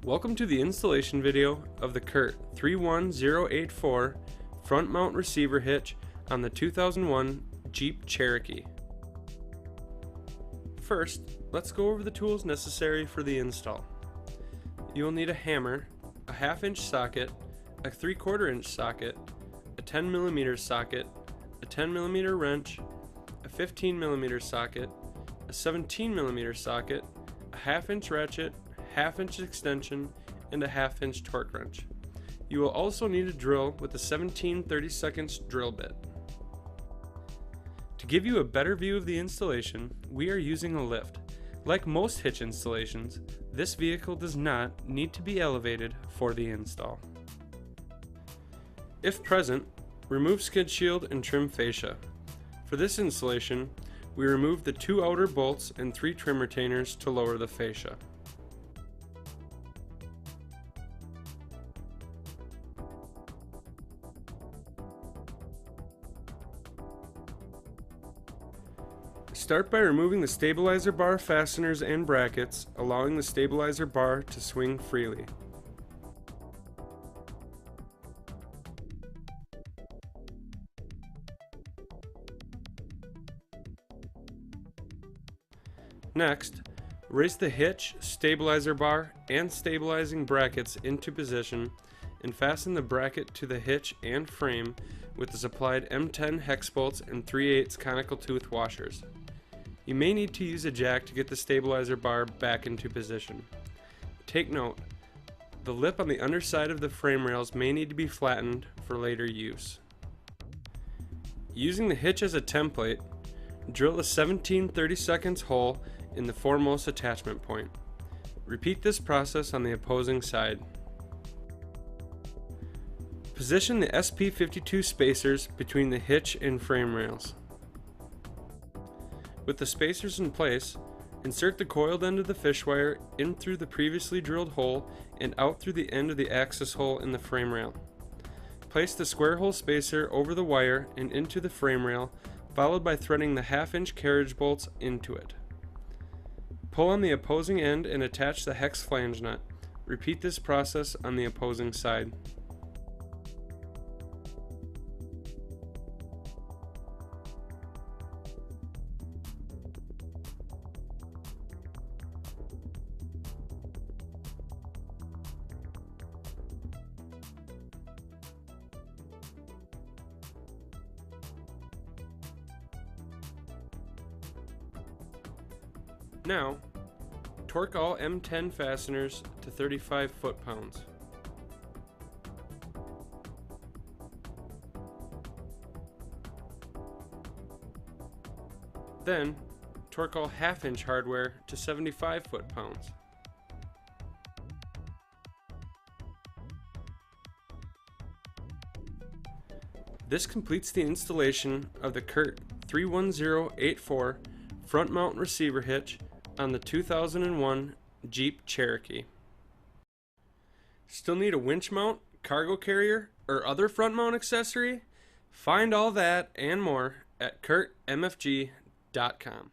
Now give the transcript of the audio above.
Welcome to the installation video of the CURT 31084 front mount receiver hitch on the 2001 Jeep Cherokee. First, let's go over the tools necessary for the install. You will need a hammer, a 1/2 inch socket, a 3/4 inch socket, a 10mm socket, a 10mm wrench, a 15mm socket, a 17mm socket, a 1/2 inch ratchet, 1/2 inch extension, and a 1/2 inch torque wrench. You will also need a drill with a 17/32 drill bit. To give you a better view of the installation, we are using a lift. Like most hitch installations, this vehicle does not need to be elevated for the install. If present, remove skid shield and trim fascia. For this installation, we removed the 2 outer bolts and 3 trim retainers to lower the fascia. Start by removing the stabilizer bar fasteners and brackets, allowing the stabilizer bar to swing freely. Next, raise the hitch, stabilizer bar, and stabilizing brackets into position and fasten the bracket to the hitch and frame with the supplied M10 hex bolts and 3/8 conical tooth washers. You may need to use a jack to get the stabilizer bar back into position. Take note, the lip on the underside of the frame rails may need to be flattened for later use. Using the hitch as a template, drill a 17/32 hole in the foremost attachment point. Repeat this process on the opposing side. Position the SP52 spacers between the hitch and frame rails. With the spacers in place, insert the coiled end of the fish wire in through the previously drilled hole and out through the end of the access hole in the frame rail. Place the square hole spacer over the wire and into the frame rail, followed by threading the 1/2 inch carriage bolts into it. Pull on the opposing end and attach the hex flange nut. Repeat this process on the opposing side. Now, torque all M10 fasteners to 35 foot-pounds. Then, torque all 1/2 inch hardware to 75 foot-pounds. This completes the installation of the CURT 31084 front mount receiver hitch on the 2001 Jeep Cherokee. Still need a winch mount, cargo carrier, or other front mount accessory? Find all that and more at curtmfg.com.